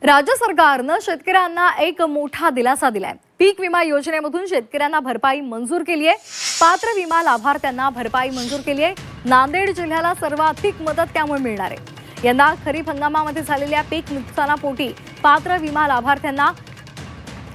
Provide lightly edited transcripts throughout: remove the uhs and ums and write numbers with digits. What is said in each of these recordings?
राज्य सरकारनं शेतकऱ्यांना एक मोठा दिलासा दिलाय। पीक विमा योजनेमधून शेतकऱ्यांना भरपाई मंजूर केली आहे। पात्र विमा लाभार्थ्यांना भरपाई मंजूर केली आहे। नांदेड जिल्ह्याला सर्वाधिक मदत त्यामुळे मिळणार आहे। यंदा खरीप हंगामामध्ये झालेल्या पीक नुकसानापोटी पात्र विमा लाभार्थ्यांना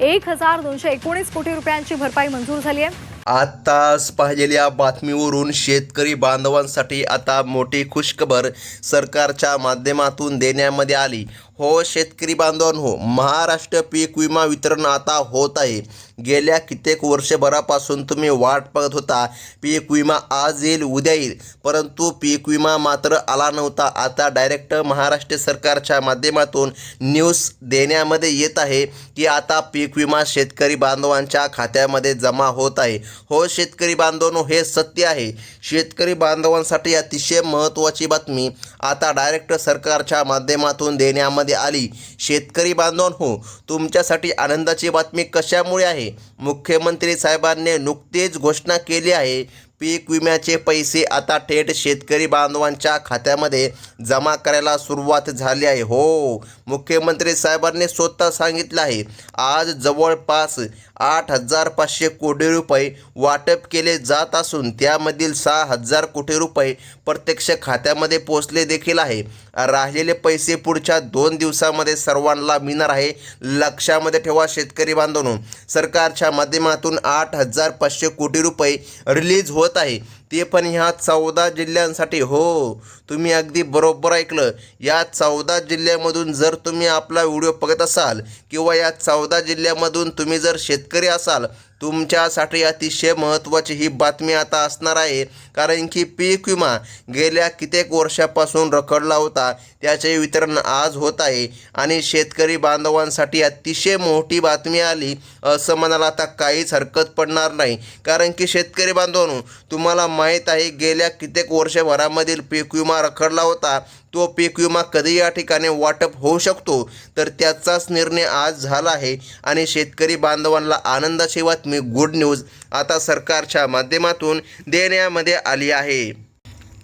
1219 कोटी रुपयांची भरपाई मंजूर झाली आहे। आताच पाहिलेल्या बातमीवरून शेतकरी बांधवांसाठी आता मोठी खुशखबर सरकारच्या माध्यमातून देण्यामध्ये आली। हो शेतकरी बांधवांनो, महाराष्ट्र पीक विमा वितरण आता होत आहे। गेल्या कित्येक वर्षभरापासून तुम्ही वाट पाहत होता, पीक विमा आज येईल उद्या येईल, परंतु पीक विमा मात्र आला नव्हता। आता डायरेक्ट महाराष्ट्र सरकारच्या माध्यमातून न्यूज देण्यामध्ये येत आहे की आता पीक विमा शेतकरी बांधवांच्या खात्यामध्ये जमा होत आहे। हो शेतकरी बांधवांनो, हे सत्य आहे। शेतकरी बांधवांसाठी अतिशय महत्त्वाची बातमी आता डायरेक्ट सरकारच्या माध्यमातून देण्यामध्ये आली। शेतकरी बांधवांनो, तुमच्यासाठी आनंदाची बातमी कशामुळे आहे? मुख्यमंत्री साहेबांनी नुकतीच घोषणा केली आहे, पीक विम्याचे पैसे आता थेट शेतकरी बांधवांच्या खात्यामध्ये जमा करायला सुरुवात झाली आहे। हो, मुख्यमंत्री साहेबांनी स्वतः सांगितलं आहे, आज जवळपास 8,500 कोटी रुपये वाटप केले जात असून त्यामधील 6,000 कोटी रुपये प्रत्यक्ष खात्यामध्ये पोहोचले देखील आहे। राहिलेले पैसे पुढच्या 2 दिवसामध्ये सर्वांना मिळणार आहे। लक्षामध्ये ठेवा शेतकरी बांधवांनो, सरकारच्या माध्यमातून 8,500 कोटी रुपये रिलीज होत आहे, ते पण ह्या 14 जिल्ह्यांसाठी। हो, तुम्ही अगदी बरोबर ऐकलं। या 14 जिल्ह्यामधून जर तुम्ही आपला व्हिडिओ बघत असाल किंवा या 14 जिल्ह्यामधून तुम्ही जर शेतकरी असाल, तुमच्यासाठी अतिशय महत्त्वाची ही बातमी आता असणार आहे। कारण की पीक विमा गेल्या कित्येक वर्षापासून रखडला होता, त्याचे वितरण आज होत आहे आणि शेतकरी बांधवांसाठी अतिशय मोठी बातमी आली असं म्हणायला आता काहीच हरकत पडणार नाही। कारण की शेतकरी बांधवांनो, तुम्हाला माहीत आहे, गेल्या कित्येक वर्षभरामधील पीक विमा रखडला होता। तो पीक विमा कधी या ठिकाणी वाटप होऊ शकतो, तर त्याचाच निर्णय आज झाला आहे आणि शेतकरी बांधवांना आनंदाची बातमी, गुड न्यूज आता सरकारच्या माध्यमातून देण्यामध्ये आली आहे।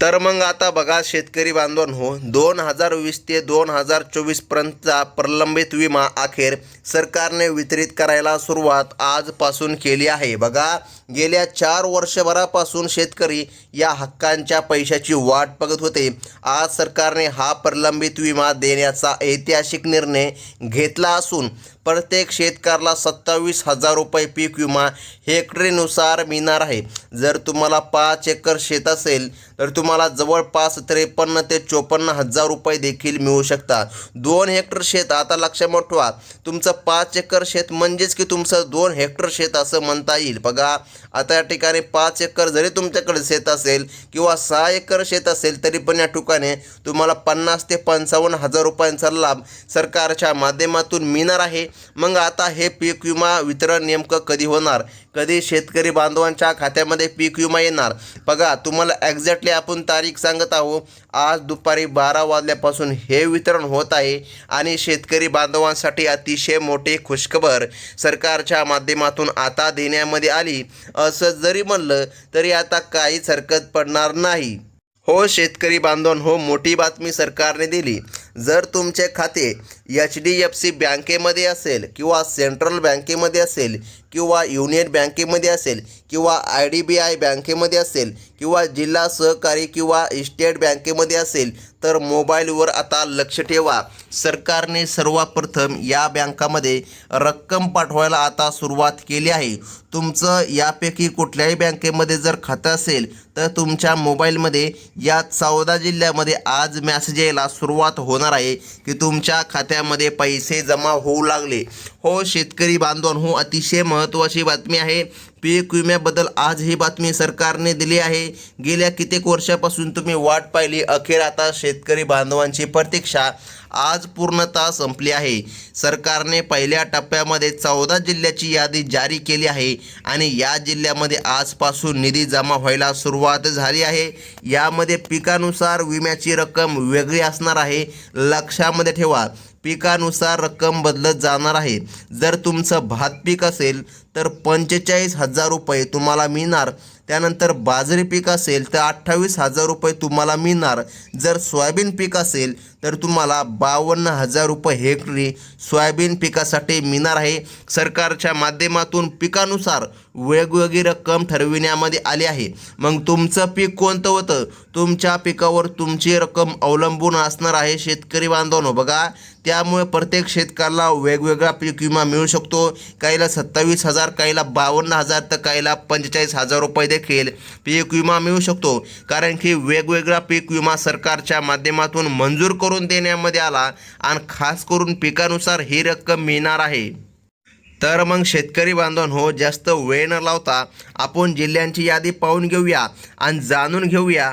तर मग आता बघा शेतकरी बांधवांनो, 2020 ते 2024 पर्यंतचा प्रलंबित विमा अखेर सरकारने वितरित करायला सुरुवात आजपासून केली आहे। बघा, गेल्या 4 वर्षभरापासून शेतकरी या हक्कांच्या पैशाची वाट बघत होते। आज सरकारने हा प्रलंबित विमा देण्याचा ऐतिहासिक निर्णय घेतला असून प्रत्येक शेतकऱ्याला 27,000 रुपये पीक विमा हेक्टरीनुसार मिळणार आहे। जर तुम्हाला 5 एकर शेत असेल तर तुम्हाला जवळपास 53 ते 54,000 रुपये देखील मिळू शकतात। 2 हेक्टर शेत, आता लक्षात ठेवा, तुमचं 5 एकर शेत म्हणजेच की तुमचं 2 हेक्टर शेत असं म्हणता येईल। बघा, आता या ठिकाणी 5 एकर जरी तुमच्याकडे शेत असेल किंवा 6 एकर शेत असेल, तरी पण या ठिकाणी तुम्हाला 50 ते 55,000 रुपयांचा लाभ सरकारच्या माध्यमातून मिळणार आहे। मग आता हे पीक विमा वितरण नेमकं कधी होणार, कधी शेतकरी बांधवांच्या खात्यामध्ये पीक विमा येणार? बघा, तुम्हाला एक्झॅक्टली आपण तारीख सांगत आहोत। आज दुपारी 12 वाजल्यापासून हे वितरण होत आहे आणि शेतकरी बांधवांसाठी अतिशय मोठी खुशखबर सरकारच्या माध्यमातून आता देण्यामध्ये आली। असं जरी म्हणलं तरी आता काहीच हरकत पडणार नाही। हो शेतकरी बांधवांनो, मोठी बातमी सरकारने दिली। जर तुमचे खाते HDFC बँकेमध्ये असेल किंवा सेंट्रल बँकेमध्ये असेल किंवा युनियन बँकेमध्ये असेल किंवा IDBI बँकेमध्ये असेल किंवा जिल्हा सहकारी किंवा स्टेट बँकेमध्ये असेल, तर मोबाईलवर आता लक्ष ठेवा, सरकारने सर्वप्रथम या बँकामध्ये रक्कम पाठवायला आता सुरुवात केली आहे। तुमचं यापैकी कुठल्याही बँकेमध्ये जर खातं असेल तर तुमच्या मोबाईलमध्ये या 14 जिल्ह्यामध्ये आज मेसेज यायला सुरुवात होणार आहे की तुमच्या खात्यामध्ये पैसे जमा होऊ लागले। हो शेतकरी बांधवांनो, अतिशय महत्त्वाची बातमी आहे। पीक विम्याबद्दल आज ही बातमी सरकारने दिली आहे। गेल्या कित्येक वर्षापासून तुम्ही वाट पाहिली, अखेर आता शेतकरी बांधवांची प्रतीक्षा आज पूर्णतः संपली आहे। सरकारने पहिल्या टप्प्यामध्ये 14 जिल्ह्याची यादी जारी केली आहे आणि या जिल्ह्यामध्ये आजपासून निधी जमा व्हायला सुरुवात झाली आहे। यामध्ये पिकानुसार विम्याची रक्कम वेगळी असणार आहे। लक्षामध्ये ठेवा, पिकानुसार रक्कम बदलत जाणार आहे। जर तुमचं भात पीक असेल तर 45,000 रुपये तुम्हाला मिळणार। त्यानंतर बाजरी पीक असेल तर 28,000 रुपये तुम्हाला मिळणार. जर सोयाबीन पीक असेल तर तुम्हाला 52,000 रुपये हेक्टरी सोयाबीन पिकासाठी मिळणार आहे. सरकारच्या माध्यमातून पिकानुसार वेगवेगळी रक्कम ठरविण्यामध्ये आली आहे. मग तुमचं पीक कोणतं होतं, तुमच्या पिकावर तुमची रक्कम अवलंबून असणार आहे शेतकरी बांधवांनो. बघा, त्यामुळे प्रत्येक शेतकऱ्याला वेगवेगळा पीक विमा मिळू शकतो. काहीला 27,000, काहीला 52,000 तर काहीला 45,000 रुपये देखील पीक विमा मिळू शकतो. कारण की वेगवेगळा पीक विमा सरकारच्या माध्यमातून मंजूर करून देण्यामध्ये आला आणि खास करून पिकानुसार ही रक्कम मिळणार आहे. तर मग शेतकरी बांधवांनो, जास्त वेळ न लावता आपण जिल्ह्यांची यादी पाहून घेऊया आणि जाणून घेऊया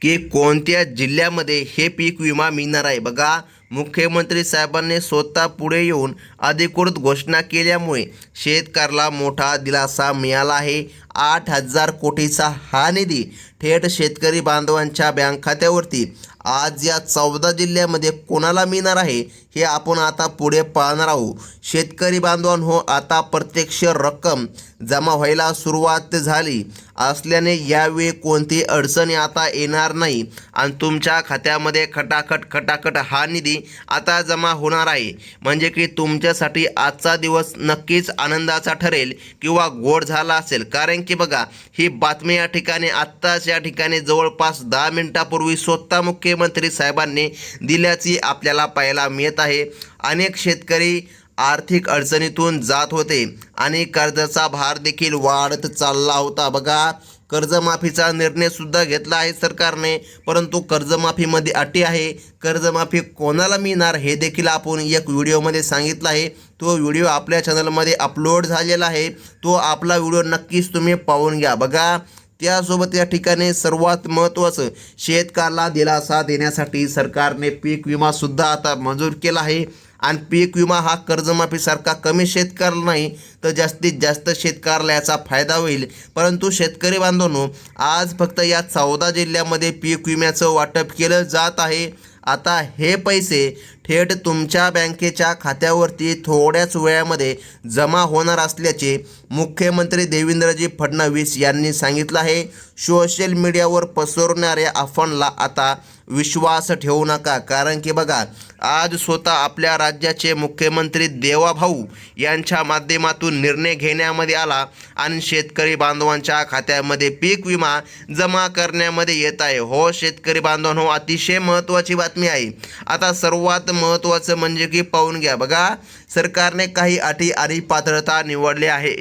की कोणत्या जिल्ह्यामध्ये हे पीक विमा मिळणार आहे. बघा, मुख्यमंत्री साहेबांनी स्वतः पुढे येऊन अधिकृत घोषणा केल्यामुळे शेतकऱ्याला मोठा दिलासा मिळाला आहे. 8,000 कोटीचा हा निधी थेट शेतकरी बांधवांच्या बँक खात्यावरती आज या 14 जिल्ह्यामध्ये कोणाला मिळणार आहे हे आपण आता पुढे पाहणार आहोत. शेतकरी बांधवांनो, आता प्रत्यक्ष रक्कम जमा व्हायला सुरुवात झाली असल्याने यावेळी कोणती अडचणी आता येणार नाही आणि तुमच्या खात्यामध्ये खटाखट हा निधी आता जमा होणार आहे. म्हणजे की तुमच्यासाठी आजचा दिवस नक्कीच आनंदाचा ठरेल किंवा गोड झाला असेल. कारण की बघा, ही बातमी या ठिकाणी आत्ताच या ठिकाणी जवळपास 10 मिनिटापूर्वी स्वतः मुख्यमंत्री साहेबांनी दिल्याची आपल्याला पाहायला मिळत आहे. अनेक शेतकरी आर्थिक अडचणीतून जात होते आणि कर्जाचा भार देखील वाढत चालला होता. बघा, कर्जमाफीचा निर्णय सुद्धा घेतला आहे सरकारने, परंतु कर्जमाफीमध्ये अटी आहे. कर्जमाफी कोणाला मिळणार हे देखील आपण एक व्हिडिओमध्ये सांगितलं आहे. तो व्हिडिओ आपल्या चॅनलमध्ये अपलोड झालेला आहे. तो आपला व्हिडिओ नक्कीच तुम्ही पाहून घ्या. बघा, त्यासोबत या ठिकाणी सर्वात महत्त्वाचं, शेतकऱ्याला दिलासा देण्यासाठी सरकारने पीक विमासुद्धा आता मंजूर केला आहे. आणि पीक विमा हा कर्जमाफीसारखा कमी शेतकऱ्याला नाही तर जास्तीत जास्त शेतकऱ्याला याचा फायदा होईल. परंतु शेतकरी बांधवांनो, आज फक्त या 14 जिल्ह्यामध्ये पीक विम्याचं वाटप केलं जात आहे. आता हे पैसे थेट तुमच्या बँकेच्या खात्यावरती थोड्याच वेळामध्ये जमा होणार असल्याचे मुख्यमंत्री देवेंद्रजी फडणवीस यांनी सांगितलं आहे. सोशल मीडियावर पसरवणाऱ्या अफवांना आता विश्वास ठेवू नका. कारण की बघा, आज स्वतः आपल्या राज्याचे मुख्यमंत्री देवाभाऊ यांच्या माध्यमातून निर्णय घेण्यामध्ये आला आणि शेतकरी बांधवांच्या खात्यामध्ये पीक विमा जमा करण्यामध्ये येत आहे. हो शेतकरी बांधवांनो, अतिशय महत्त्वाची बातमी आहे. आता सर्वात महत्त्वाचं म्हणजे की पाहून घ्या. बघा, सरकारने काही अटी आणि पात्रता निवडली आहे.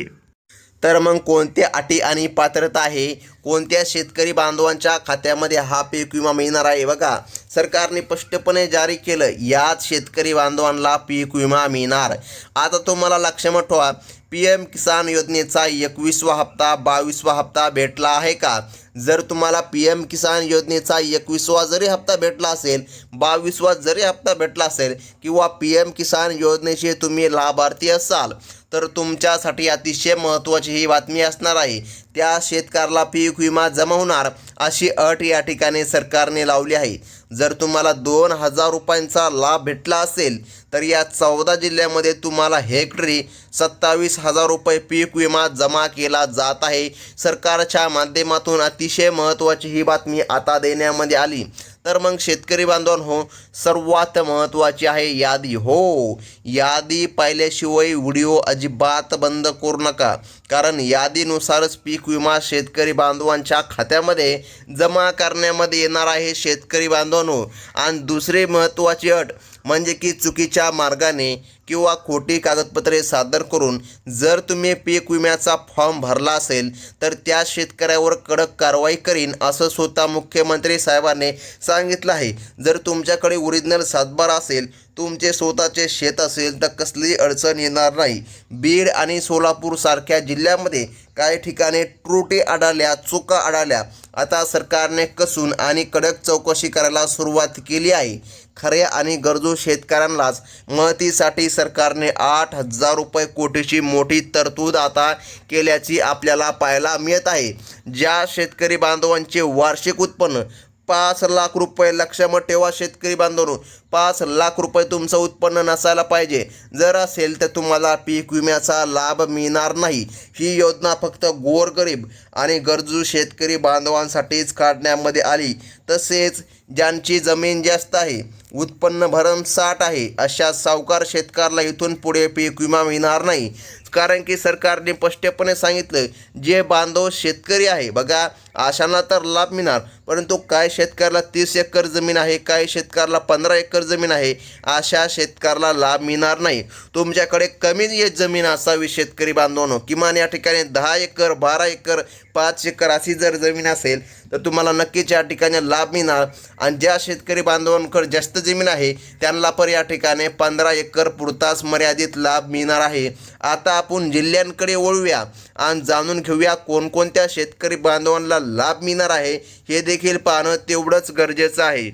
तर मग कोणत्या अटी आणि पात्रता आहे, कोणत्या शेतकरी बांधवांच्या खात्यामध्ये हा पीक विमा मिळणार आहे? बघा, सरकारने स्पष्टपणे जारी केलं, याच शेतकरी बांधवांना पीक विमा मिळणार. आता तुम्हाला लक्षात ठेवा, PM किसान योजनेचा 21वा हप्ता 22वा हप्ता भेटला आहे का? जर तुम्हाला PM किसान योजनेचा 21वा जरी हप्ता भेटला असेल, 22वा जरी हप्ता भेटला असेल किंवा PM किसान योजनेचे तुम्ही लाभार्थी असाल तर तुमच्यासाठी अतिशय महत्त्वाची ही बातमी असणार आहे. त्या शेतकऱ्याला पीक विमा जमा होणार अशी अट या ठिकाणी सरकारने लावली आहे. जर तुम्हाला 2,000 रुपयांचा लाभ भेटला असेल तर या 14 जिल्ह्यामध्ये तुम्हाला हेक्टरी 27,000 रुपये पीक विमा जमा केला जात आहे. सरकारच्या माध्यमातून अतिशय महत्त्वाची ही बातमी आता देण्यामध्ये आली. तर मग शेतकरी बांधवांनो, सर्वात महत्त्वाची आहे यादी. हो, यादी पाहिल्याशिवाय व्हिडिओ अजिबात बंद करू नका. कारण यादीनुसारच पीक विमा शेतकरी बांधवांच्या खात्यामध्ये जमा करण्यामध्ये येणार आहे शेतकरी बांधवांनो. आणि दुसरी महत्त्वाची अट म्हणजे की चुकीच्या मार्गाने किंवा खोटी कागदपत्रे सादर करून जर तुम्ही पीक विम्याचा फॉर्म भरला असेल तर त्या शेतकऱ्यावर कडक कारवाई करीन असं स्वतः मुख्यमंत्री साहेबांनी सांगितलं आहे. जर तुमच्याकडे ओरिजिनल सातबारा असेल, तुमचे स्वतःचे शेत असेल तर कसलीही अडचण येणार नाही. बीड आणि सोलापूर सारख्या जिल्ह्यामध्ये काही ठिकाणी त्रुटी आढळल्या, चुका आढळल्या. आता सरकारने कसून आणि कडक चौकशी करायला सुरुवात केली आहे. खऱ्या आणि गरजू शेतकऱ्यांनाच मदतीसाठी सरकारने 8,000 रुपये कोटीची मोठी तरतूद आता केल्याची आपल्याला पाहायला मिळत आहे. ज्या शेतकरी बांधवांचे वार्षिक उत्पन्न 5 लाख रुपये. लक्षामध्ये ठेवा शेतकरी बांधवांनो, 5 लाख रुपये तुमचं उत्पन्न नसायला पाहिजे. जर असेल तर तुम्हाला पीक विम्याचा लाभ मिळणार नाही. ही योजना फक्त गोरगरीब आणि गरजू शेतकरी बांधवांसाठीच काढण्यामध्ये आली. तसेच ज्यांची जमीन जास्त आहे, उत्पन्न भरमसाठ आहे, अशा सावकार शेतकऱ्याला इथून पुढे पीक विमा मिळणार नाही. कारण की सरकारने स्पष्टपणे सांगितलं, जे बांधव शेतकरी आहे बघा, अशांना तर लाभ मिळणार, परंतु काय शेतकऱ्याला 30 एकर जमीन आहे, काय शेतकऱ्याला 15 एकर जमीन आहे, अशा शेतकऱ्याला लाभ मिळणार नाही. तुमच्याकडे कमी जमीन असावी शेतकरी बांधवांनो, किमान या ठिकाणी 10 एकर 12 एकर 5 एकर अशी जर जमीन असेल तर तुम्हाला नक्कीच या ठिकाणी लाभ मिळणार. आणि ज्या शेतकरी बांधवांकडे जास्त जमीन आहे त्यांना पण या ठिकाणी 15 एकर पुरताच मर्यादित लाभ मिळणार आहे. आता आपण जिल्ह्यांकडे वळूया आणि जाणून घेऊया कोणकोणत्या शेतकरी बांधवांना लाभ मिळणार आहे, हे देखील पाहणं तेवढंच गरजेचं आहे.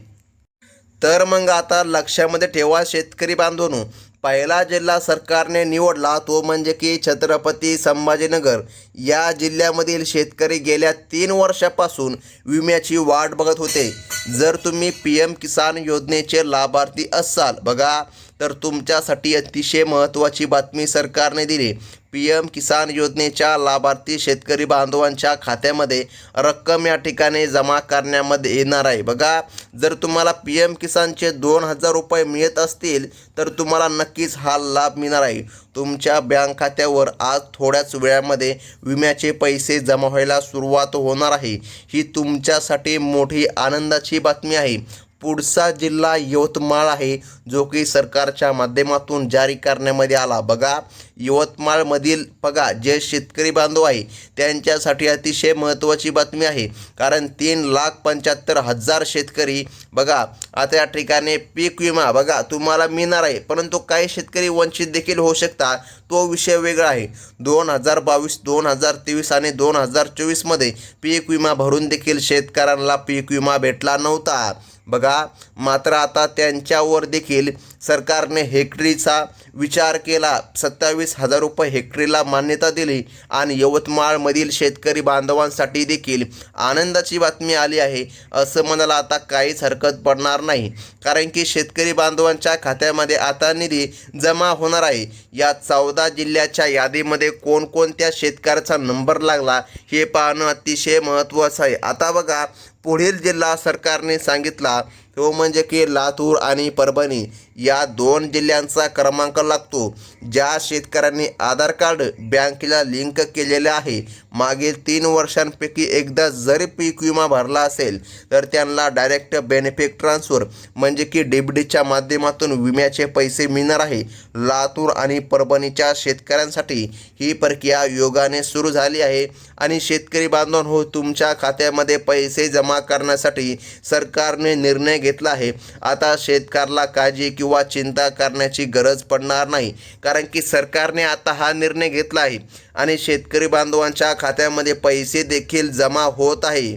तर मग आता लक्षामध्ये ठेवा शेतकरी बांधवांनो, पहिला जिल्हा सरकारने निवडला तो म्हणजे की छत्रपती संभाजीनगर. या जिल्ह्यामधील शेतकरी गेल्या 3 वर्षापासून विम्याची वाट बघत होते. जर तुम्ही PM किसान योजनेचे लाभार्थी असाल बघा, तर तुमच्यासाठी अतिशय महत्त्वाची बातमी सरकारने दिली. PM किसान योजनेच्या लाभार्थी शेतकरी बांधवांच्या खात्यामध्ये रक्कम या ठिकाणी जमा करण्यामध्ये येणार आहे. बघा, जर तुम्हाला PM किसानचे 2,000 रुपये मिळत असतील तर तुम्हाला नक्कीच हा लाभ मिळणार आहे. तुमच्या बँक खात्यावर आज थोड्याच वेळामध्ये विम्याचे पैसे जमा व्हायला सुरुवात होणार आहे. ही तुमच्यासाठी मोठी आनंदाची बातमी आहे. पुढचा जिल्हा यवतमाळ आहे, जो की सरकारच्या माध्यमातून जारी करण्यामध्ये आला. बघा, यवतमाळमधील बघा जे शेतकरी बांधव आहे त्यांच्यासाठी अतिशय महत्त्वाची बातमी आहे. कारण 3,75,000 शेतकरी बघा आता या ठिकाणी पीक विमा बघा तुम्हाला मिळणार आहे. परंतु काही शेतकरी वंचित देखील होऊ शकतात, तो विषय वेगळा आहे. 2022, 2023 आणि 2024मध्ये पीक विमा भरून देखील शेतकऱ्यांना पीक विमा भेटला नव्हता. बघा, मात्र आता त्यांच्यावर देखील सरकारने हेक्टरीचा विचार केला. 27,000 रुपये हेक्टरीला मान्यता दिली आणि यवतमाळमधील शेतकरी बांधवांसाठी देखील आनंदाची बातमी आली आहे. असं म्हणायला आता काहीच हरकत पडणार नाही, कारण की शेतकरी बांधवांच्या खात्यामध्ये आता निधी जमा होणार आहे. या 14 जिल्ह्याच्या यादीमध्ये कोणकोणत्या शेतकऱ्याचा नंबर लागला हे पाहणं अतिशय महत्त्वाचं आहे. आता बघा, पुढील जिल्हा सरकारने सांगितला तो म्हणजे की लातूर आणि परभणी या 2 जिल्ह्यांचा क्रमांक लागतो. ज्या शेतकऱ्यांनी आधार कार्ड बँकेला लिंक केलेले आहे, मागील 3 वर्षांपैकी एकदा जरी पीक विमा भरला असेल तर त्यांना डायरेक्ट बेनिफिट ट्रान्सफर म्हणजे की DBTच्या माध्यमातून विम्याचे पैसे मिळणार आहे. लातूर आणि परभणीच्या शेतकऱ्यांसाठी ही प्रक्रिया योगाने सुरू झाली आहे आणि शेतकरी बांधवांनो, तुमच्या खात्यामध्ये पैसे जमा करण्यासाठी सरकारने निर्णय घेतला आहे. आता शेतकऱ्याला काळजी किंवा चिंता करण्याची गरज पडणार नाही, कारण की सरकारने आता हा निर्णय घेतला आहे आणि शेतकरी बांधवांच्या खात्यामध्ये पैसे देखील जमा होत आहे.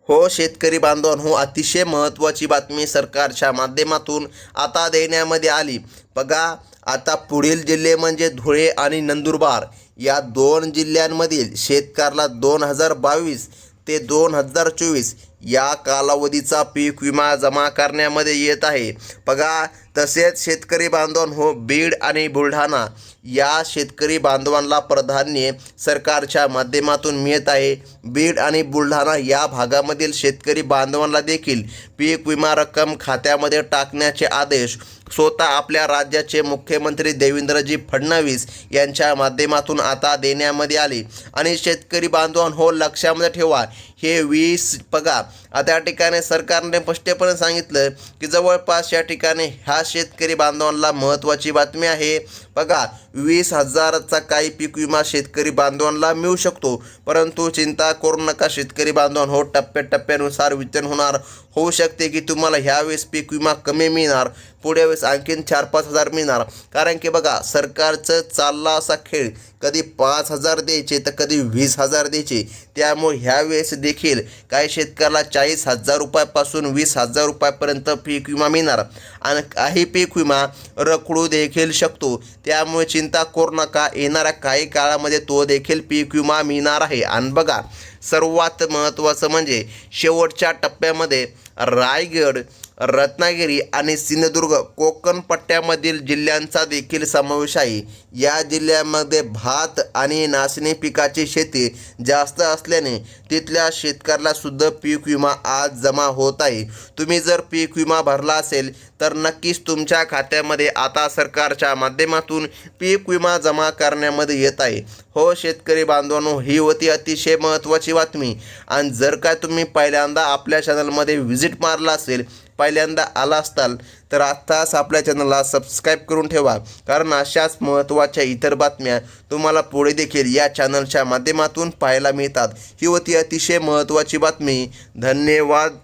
हो शेतकरी बांधवांनो, अतिशय महत्त्वाची बातमी सरकारच्या माध्यमातून आता देण्यामध्ये आली. बघा, आता पुढील जिल्हे म्हणजे धुळे आणि नंदुरबार या 2 जिल्ह्यांमधील शेतकऱ्याला 2022 ते 2024 या कालावधीचा पीक विमा जमा करण्यामध्ये येत आहे. बघा, तसेच शेतकरी बांधवांनो, बीड आणि बुलढाणा या शेतकरी बांधवांना प्राधान्य सरकारच्या माध्यमातून मिळत आहे. बीड आणि बुलढाणा या भागामधील शेतकरी बांधवांना देखील पीक विमा रक्कम खात्यामध्ये टाकण्याचे आदेश स्वतः आपल्या राज्याचे मुख्यमंत्री देवेंद्रजी फडणवीस यांच्या माध्यमातून आता देण्यामध्ये आले. आणि शेतकरी बांधवांनो, लक्षामध्ये ठेवा, हे 20 बघा आता या ठिकाणी सरकारने स्पष्टपणे सांगितलं की जवळपास या ठिकाणी ह्या शेतकरी बांधवांना महत्त्वाची बातमी आहे. बघा, 20,000चा काही पीक विमा शेतकरी बांधवांना मिळू शकतो. परंतु चिंता करू नका शेतकरी बांधवांनो, टप्प्याटप्प्यानुसार वितरण होऊ शकते की तुम्हाला ह्यावेळेस पीक विमा कमी मिळणार, पुढे वेळेस आणखीन 4-5 हजार मिळणार. कारण की बघा, सरकारचं चालला असा खेळ, कधी 5,000 द्यायचे तर कधी 20,000 द्यायचे. त्यामुळे ह्यावेळेस देखील काही शेतकऱ्याला 40,000 रुपयापासून 20,000 रुपयापर्यंत पीक विमा मिळणार आणि काही पीक विमा रखडू देखील शकतो. त्यामुळे चिंता करू नका, येणाऱ्या काही काळामध्ये तो देखील पीक विमा मिळणार आहे. आणि बघा, सर्वात महत्त्वाचं म्हणजे शेवटच्या टप्प्यामध्ये रायगड, रत्नागिरी आणि सिंधुदुर्ग कोकण पट्ट्यामधील जिल्ह्यांचा देखील समावेश आहे. या जिल्ह्यामध्ये भात आणि नाचणी पिकाची शेती जास्त असल्याने तिथल्या शेतकऱ्याला सुद्धा पीक विमा आज जमा होत आहे. तुम्ही जर पीक विमा भरला असेल तर नक्कीच तुमच्या खात्यामध्ये आता सरकारच्या माध्यमातून पीक विमा जमा करण्यामध्ये येत आहे. हो शेतकरी बांधवांनो, ही होती अतिशय महत्त्वाची बातमी. आणि जर का तुम्ही पहिल्यांदा आपल्या चॅनलमध्ये व्हिजिट मारला असेल, पहिल्यांदा आला असताल तर आत्ताच आपल्या चॅनलला सबस्क्राईब करून ठेवा, कारण अशाच महत्त्वाच्या इतर बातम्या तुम्हाला पुढे देखील या चॅनलच्या माध्यमातून पाहायला मिळतात. ही होती अतिशय महत्त्वाची बातमी. धन्यवाद.